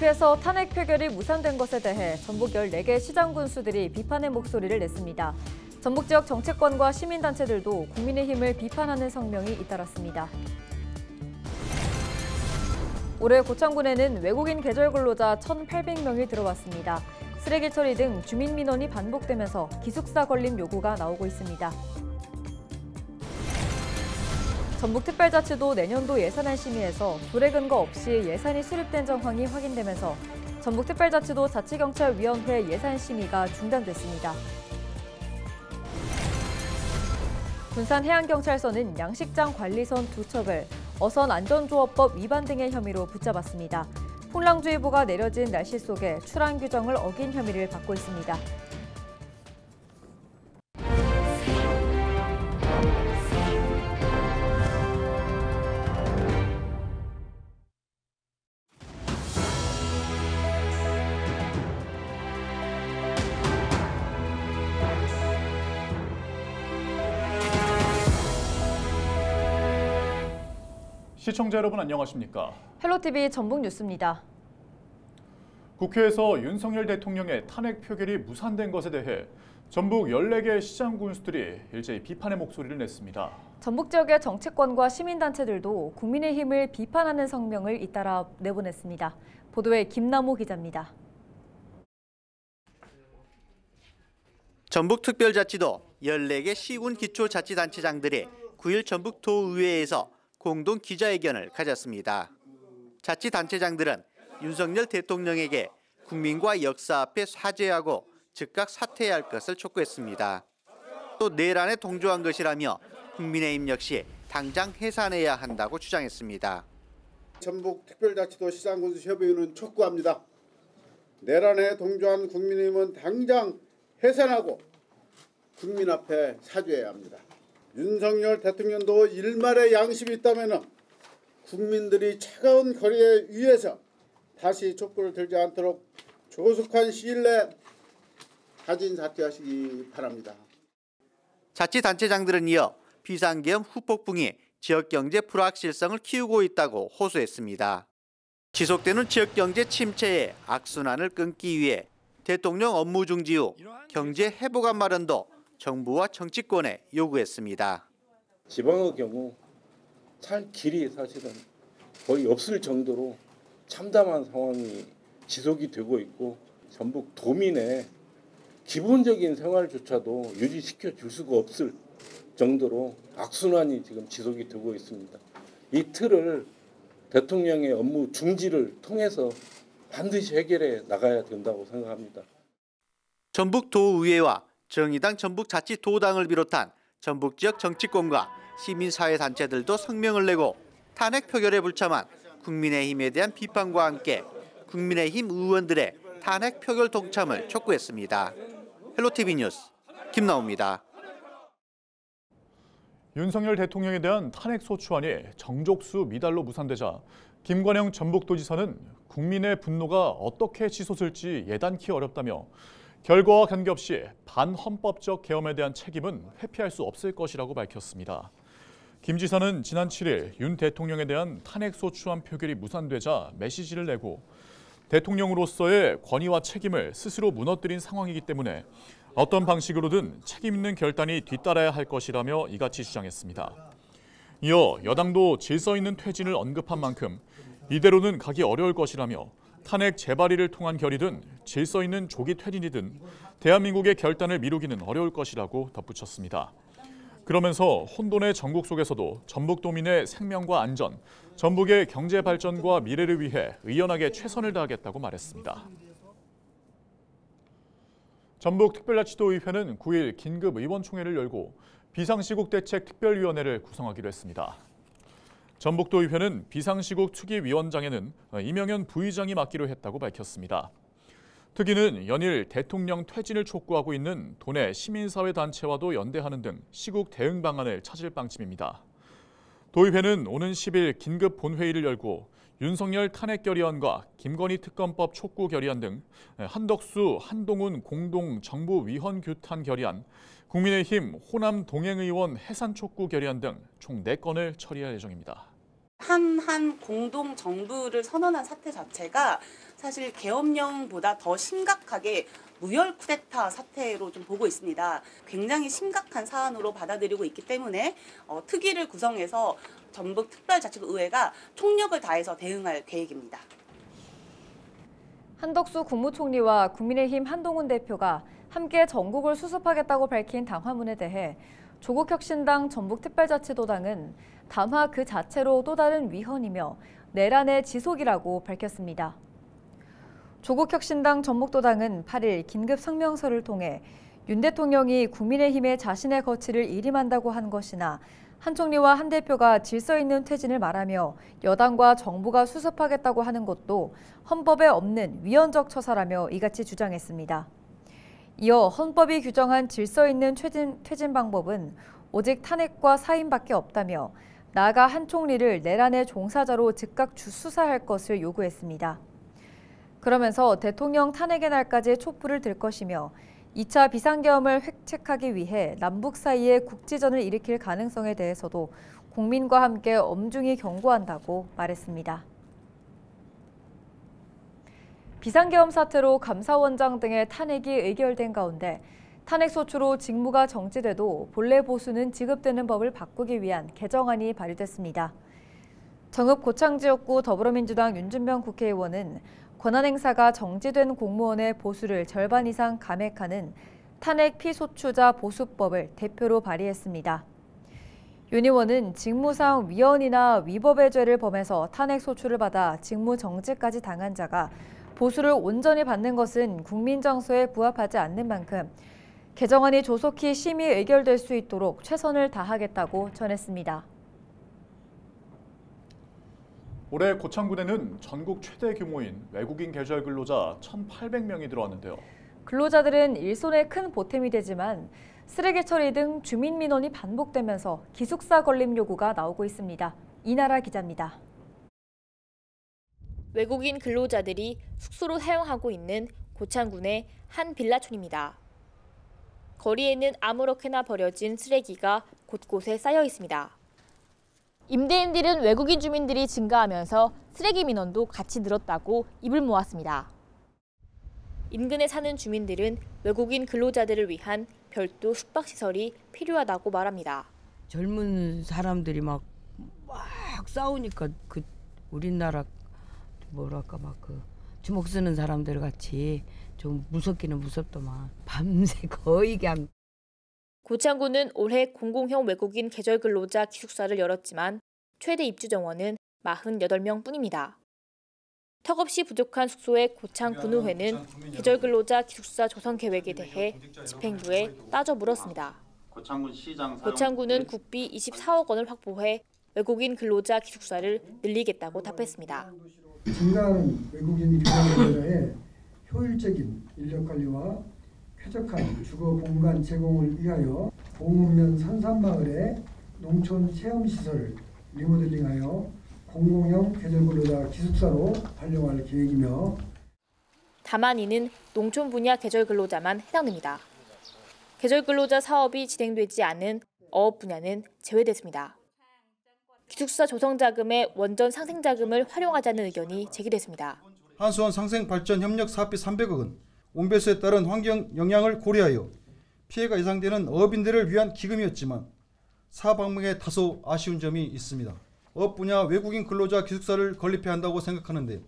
국회에서 탄핵 표결이 무산된 것에 대해 전북 14개 시장 군수들이 비판의 목소리를 냈습니다. 전북 지역 정치권과 시민단체들도 국민의힘을 비판하는 성명이 잇따랐습니다. 올해 고창군에는 외국인 계절 근로자 1,800명이 들어왔습니다. 쓰레기 처리 등 주민 민원이 반복되면서 기숙사 건립 요구가 나오고 있습니다. 전북특별자치도 내년도 예산안 심의에서 도래 근거 없이 예산이 수립된 정황이 확인되면서 전북특별자치도 자치경찰위원회 예산 심의가 중단됐습니다. 군산해양경찰서는 양식장 관리선 2척을 어선안전조업법 위반 등의 혐의로 붙잡았습니다. 풍랑주의보가 내려진 날씨 속에 출항 규정을 어긴 혐의를 받고 있습니다. 시청자 여러분 안녕하십니까? 헬로티비 전북 뉴스입니다. 국회에서 윤석열 대통령의 탄핵 표결이 무산된 것에 대해 전북 14개 시장 군수들이 일제히 비판의 목소리를 냈습니다. 전북 지역의 정치권과 시민단체들도 국민의힘을 비판하는 성명을 잇따라 내보냈습니다. 보도에 김남호 기자입니다. 전북특별자치도 14개 시군 기초자치단체장들이 9일 전북도의회에서 공동 기자회견을 가졌습니다. 자치단체장들은 윤석열 대통령에게 국민과 역사 앞에 사죄하고 즉각 사퇴해야 할 것을 촉구했습니다. 또 내란에 동조한 것이라며 국민의힘 역시 당장 해산해야 한다고 주장했습니다. 전북특별자치도 시장군수협의회는 촉구합니다. 내란에 동조한 국민의힘은 당장 해산하고 국민 앞에 사죄해야 합니다. 윤석열 대통령도 일말의 양심이 있다면 국민들이 차가운 거리에 위에서 다시 촛불을 들지 않도록 조속한 시일 내 자진 사퇴하시기 바랍니다. 자치단체장들은 이어 비상계엄 후폭풍이 지역경제 불확실성을 키우고 있다고 호소했습니다. 지속되는 지역경제 침체의 악순환을 끊기 위해 대통령 업무 중지 후 경제 회복안 마련도 정부와 정치권에 요구했습니다. 지방의 경우 살 길이 사실은 거의 없을 정도로 참담한 상황이 지속이 되고 있고 전북 도민의 기본적인 생활조차도 유지시켜 줄 수가 없을 정도로 악순환이 지금 지속이 되고 있습니다. 이 틀을 대통령의 업무 중지를 통해서 반드시 해결해 나가야 된다고 생각합니다. 전북도의회와 정의당 전북자치도당을 비롯한 전북 지역 정치권과 시민사회단체들도 성명을 내고 탄핵 표결에 불참한 국민의힘에 대한 비판과 함께 국민의힘 의원들의 탄핵 표결 동참을 촉구했습니다. 헬로티비 뉴스 김나옵니다. 윤석열 대통령에 대한 탄핵 소추안이 정족수 미달로 무산되자 김관영 전북도지사는 국민의 분노가 어떻게 치솟을지 예단치 어렵다며 결과와 관계없이 반헌법적 계엄에 대한 책임은 회피할 수 없을 것이라고 밝혔습니다. 김 지사는 지난 7일 윤 대통령에 대한 탄핵 소추안 표결이 무산되자 메시지를 내고 대통령으로서의 권위와 책임을 스스로 무너뜨린 상황이기 때문에 어떤 방식으로든 책임 있는 결단이 뒤따라야 할 것이라며 이같이 주장했습니다. 이어 여당도 질서 있는 퇴진을 언급한 만큼 이대로는 가기 어려울 것이라며 탄핵 재발의를 통한 결의든 질서 있는 조기 퇴진이든 대한민국의 결단을 미루기는 어려울 것이라고 덧붙였습니다. 그러면서 혼돈의 전국 속에서도 전북도민의 생명과 안전, 전북의 경제 발전과 미래를 위해 의연하게 최선을 다하겠다고 말했습니다. 전북특별자치도의회는 9일 긴급 의원총회를 열고 비상시국대책특별위원회를 구성하기로 했습니다. 전북도의회는 비상시국 특위위원장에는 이명현 부의장이 맡기로 했다고 밝혔습니다. 특위는 연일 대통령 퇴진을 촉구하고 있는 도내 시민사회단체와도 연대하는 등 시국 대응 방안을 찾을 방침입니다. 도의회는 오는 10일 긴급 본회의를 열고 윤석열 탄핵 결의안과 김건희 특검법 촉구 결의안 등 한덕수, 한동훈 공동 정부위헌 규탄 결의안, 국민의힘 호남 동행의원 해산 촉구 결의안 등 총 4건을 처리할 예정입니다. 한한 공동 정부를 선언한 사태 자체가 사실 계엄령보다 더 심각하게 무혈 쿠데타 사태로 좀 보고 있습니다. 굉장히 심각한 사안으로 받아들이고 있기 때문에 특위를 구성해서 전북특별자치도의회가 총력을 다해서 대응할 계획입니다. 한덕수 국무총리와 국민의힘 한동훈 대표가 함께 전국을 수습하겠다고 밝힌 당화문에 대해 조국혁신당 전북특별자치도당은 담화 그 자체로 또 다른 위헌이며 내란의 지속이라고 밝혔습니다. 조국혁신당 전북도당은 8일 긴급 성명서를 통해 윤 대통령이 국민의힘에 자신의 거취를 일임한다고 한 것이나 한 총리와 한 대표가 질서 있는 퇴진을 말하며 여당과 정부가 수습하겠다고 하는 것도 헌법에 없는 위헌적 처사라며 이같이 주장했습니다. 이어 헌법이 규정한 질서 있는 퇴진 방법은 오직 탄핵과 사임밖에 없다며 나아가 한 총리를 내란의 종사자로 즉각 수사할 것을 요구했습니다. 그러면서 대통령 탄핵의 날까지 촛불을 들 것이며 2차 비상계엄을 획책하기 위해 남북 사이에 국지전을 일으킬 가능성에 대해서도 국민과 함께 엄중히 경고한다고 말했습니다. 비상계엄 사태로 감사원장 등의 탄핵이 의결된 가운데 탄핵소추로 직무가 정지돼도 본래 보수는 지급되는 법을 바꾸기 위한 개정안이 발의됐습니다. 정읍 고창지역구 더불어민주당 윤준병 국회의원은 권한행사가 정지된 공무원의 보수를 절반 이상 감액하는 탄핵 피소추자 보수법을 대표로 발의했습니다. 윤 의원은 직무상 위헌이나 위법의 죄를 범해서 탄핵 소추를 받아 직무 정지까지 당한 자가 보수를 온전히 받는 것은 국민 정서에 부합하지 않는 만큼 개정안이 조속히 심의 의결될 수 있도록 최선을 다하겠다고 전했습니다. 올해 고창군에는 전국 최대 규모인 외국인 계절 근로자 1,800명이 들어왔는데요. 근로자들은 일손에 큰 보탬이 되지만 쓰레기 처리 등 주민 민원이 반복되면서 기숙사 건립 요구가 나오고 있습니다. 이나라 기자입니다. 외국인 근로자들이 숙소로 사용하고 있는 고창군의 한 빌라촌입니다. 거리에는 아무렇게나 버려진 쓰레기가 곳곳에 쌓여 있습니다. 임대인들은 외국인 주민들이 증가하면서 쓰레기 민원도 같이 늘었다고 입을 모았습니다. 인근에 사는 주민들은 외국인 근로자들을 위한 별도 숙박시설이 필요하다고 말합니다. 젊은 사람들이 막 싸우니까 우리나라 뭐랄까 주먹 쓰는 사람들 같이 좀 무섭기는 무섭더만 밤새 거의 그냥. 고창군은 올해 공공형 외국인 계절 근로자 기숙사를 열었지만 최대 입주 정원은 48명 뿐입니다. 턱없이 부족한 숙소의 고창군의회는 계절 근로자 기숙사 조성 계획에 대해 집행부에 따져 물었습니다. 고창군은 국비 24억 원을 확보해 외국인 근로자 기숙사를 늘리겠다고 답했습니다. 증가하는 외국인 계절 근로자의 효율적인 인력 관리와 쾌적한 주거 공간 제공을 위하여 봉읍면 선산마을에 농촌 체험시설을 리모델링하여 공공형 계절 근로자 기숙사로 활용할 계획이며 다만 이는 농촌 분야 계절 근로자만 해당됩니다. 계절 근로자 사업이 진행되지 않은 어업 분야는 제외됐습니다. 기숙사 조성 자금의 원전 상생 자금을 활용하자는 의견이 제기됐습니다. 한수원 상생발전 협력 사업비 300억은 온배수에 따른 환경 영향을 고려하여 피해가 예상되는 어업인들을 위한 기금이었지만 사업 항목에 다소 아쉬운 점이 있습니다. 어업 분야 외국인 근로자 기숙사를 건립해야 한다고 생각하는데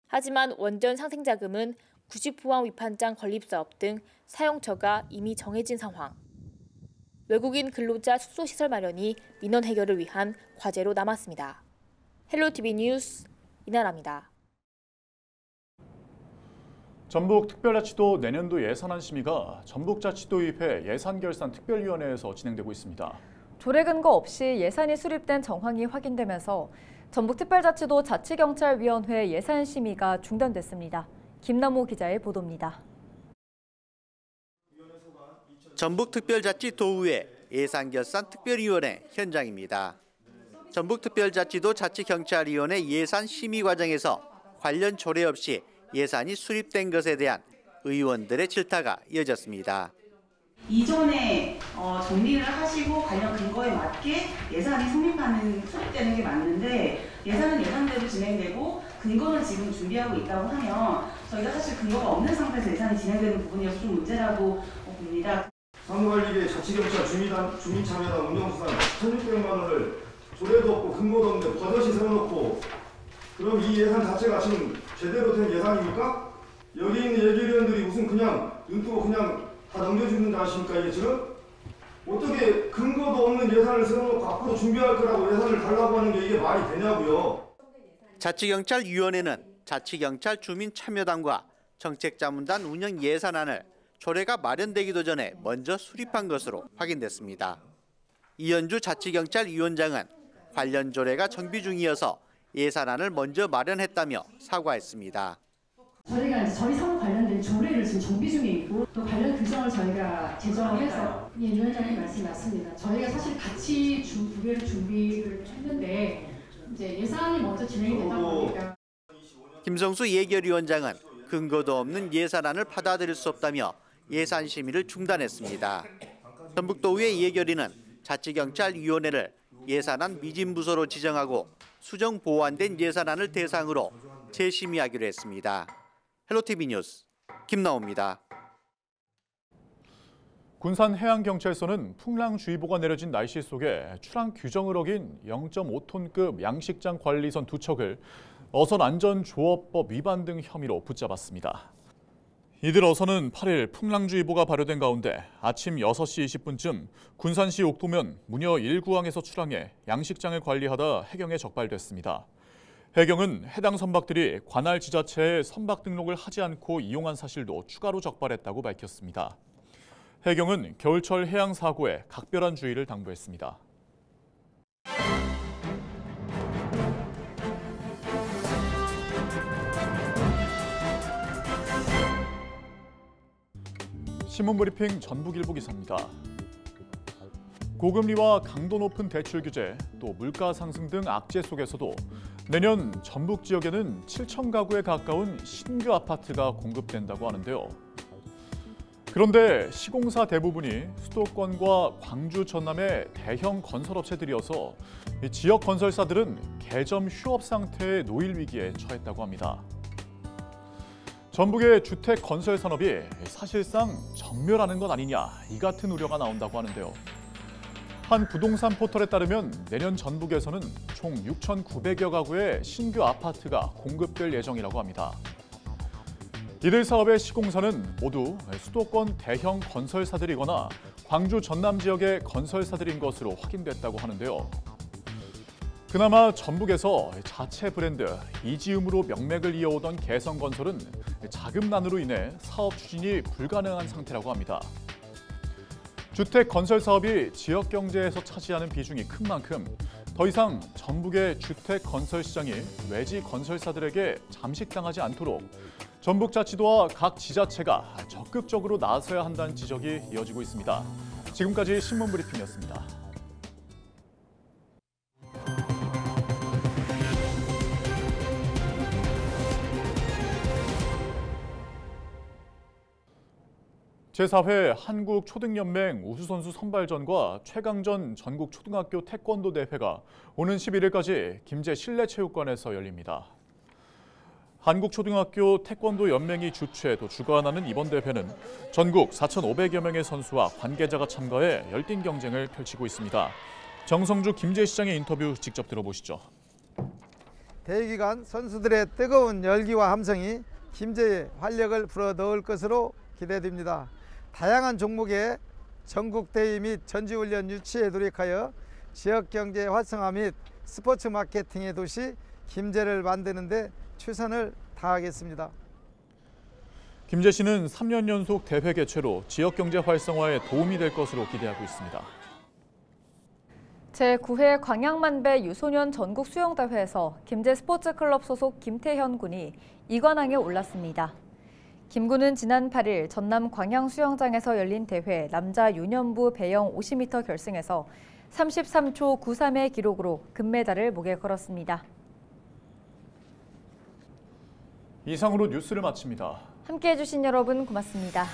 하지만 원전 상생 자금은 구식포항 위판장 건립 사업 등 사용처가 이미 정해진 상황. 외국인 근로자 숙소 시설 마련이 민원 해결을 위한 과제로 남았습니다. 헬로티비 뉴스 이나라입니다. 전북특별자치도 내년도 예산안 심의가 전북자치도의회 예산결산특별위원회에서 진행되고 있습니다. 조례 근거 없이 예산이 수립된 정황이 확인되면서 전북특별자치도 자치경찰위원회 예산 심의가 중단됐습니다. 김남호 기자의 보도입니다. 전북특별자치도의회 예산결산특별위원회 현장입니다. 전북특별자치도 자치경찰위원회 예산 심의 과정에서 관련 조례 없이 예산이 수립된 것에 대한 의원들의 질타가 이어졌습니다. 이전에 정리를 하시고 관련 근거에 맞게 예산이 수립되는 게 맞는데 예산은 예산대로 진행되고 근거는 지금 준비하고 있다고 하면 저희가 사실 근거가 없는 상태에서 예산이 진행되는 부분이어서 좀 문제라고 봅니다. 사무관리계 자치경찰 주민참여단 운영수당 1,600만 원을 조례도 없고 근거도 없는데 버젓이 세워놓고 그럼 이 예산 자체가 지금 제대로 된 예산입니까? 여기 있는 예결위원들이 무슨 그냥 눈 뜨고 그냥 다 넘겨주는 줄 아십니까? 이게 지금? 어떻게 근거도 없는 예산을 세워놓고 앞으로 준비할 거라고 예산을 달라고 하는 게 이게 말이 되냐고요. 자치경찰위원회는 자치경찰 주민참여단과 정책자문단 운영 예산안을 조례가 마련되기도 전에 먼저 수립한 것으로 확인됐습니다. 이현주 자치경찰위원장은 관련 조례가 정비 중이어서 예산안을 먼저 마련했다며 사과했습니다. 저희가 이제 저희 사무 관련된 조례를 지금 정비 중에 있고 또 관련 규정을 저희가 제정을 해서 예, 위원장님 말씀 맞습니다. 저희가 사실 같이 두 개를 준비를 했는데 이제 예산이 먼저 진행이 되다 보니까 김성수 예결위원장은 근거도 없는 예산안을 받아들일 수 없다며 예산 심의를 중단했습니다. 전북도의회 예결위는 자치경찰위원회를 예산안 미진부서로 지정하고 수정 보완된 예산안을 대상으로 재심의하기로 했습니다. 헬로티비 뉴스 김나옵니다. 군산해양경찰서는 풍랑주의보가 내려진 날씨 속에 출항 규정을 어긴 0.5톤급 양식장 관리선 2척을 어선안전조업법 위반 등 혐의로 붙잡았습니다. 이들 어선은 8일 풍랑주의보가 발효된 가운데 아침 6시 20분쯤 군산시 옥도면 무녀 1구항에서 출항해 양식장을 관리하다 해경에 적발됐습니다. 해경은 해당 선박들이 관할 지자체에 선박 등록을 하지 않고 이용한 사실도 추가로 적발했다고 밝혔습니다. 해경은 겨울철 해양 사고에 각별한 주의를 당부했습니다. 신문브리핑 전북일보 기사입니다. 고금리와 강도 높은 대출 규제, 또 물가 상승 등 악재 속에서도 내년 전북 지역에는 7천 가구에 가까운 신규 아파트가 공급된다고 하는데요. 그런데 시공사 대부분이 수도권과 광주, 전남의 대형 건설업체들이어서 지역 건설사들은 개점 휴업 상태의 노일 위기에 처했다고 합니다. 전북의 주택 건설 산업이 사실상 정멸하는 것 아니냐, 이 같은 우려가 나온다고 하는데요. 한 부동산 포털에 따르면 내년 전북에서는 총 6,900여 가구의 신규 아파트가 공급될 예정이라고 합니다. 이들 사업의 시공사는 모두 수도권 대형 건설사들이거나 광주, 전남 지역의 건설사들인 것으로 확인됐다고 하는데요. 그나마 전북에서 자체 브랜드 이지움으로 명맥을 이어오던 개성건설은 자금난으로 인해 사업 추진이 불가능한 상태라고 합니다. 주택 건설 사업이 지역 경제에서 차지하는 비중이 큰 만큼 더 이상 전북의 주택 건설 시장이 외지 건설사들에게 잠식당하지 않도록 전북자치도와 각 지자체가 적극적으로 나서야 한다는 지적이 이어지고 있습니다. 지금까지 신문브리핑이었습니다. 제4회 한국초등연맹 우수선수 선발전과 최강전 전국초등학교 태권도 대회가 오는 11일까지 김제 실내체육관에서 열립니다. 한국초등학교 태권도 연맹이 주최 또 주관하는 이번 대회는 전국 4,500여 명의 선수와 관계자가 참가해 열띤 경쟁을 펼치고 있습니다. 정성주 김제시장의 인터뷰 직접 들어보시죠. 대회 기간 선수들의 뜨거운 열기와 함성이 김제에 활력을 불어넣을 것으로 기대됩니다. 다양한 종목의 전국 대회 및 전지훈련 유치에 노력하여 지역경제 활성화 및 스포츠 마케팅의 도시 김제를 만드는 데 최선을 다하겠습니다. 김제시는 3년 연속 대회 개최로 지역경제 활성화에 도움이 될 것으로 기대하고 있습니다. 제9회 광양만배 유소년 전국 수영대회에서 김제 스포츠클럽 소속 김태현 군이 2관왕에 올랐습니다. 김 군은 지난 8일 전남 광양 수영장에서 열린 대회 남자 유년부 배영 50m 결승에서 33초 93의 기록으로 금메달을 목에 걸었습니다. 이상으로 뉴스를 마칩니다. 함께해 주신 여러분 고맙습니다.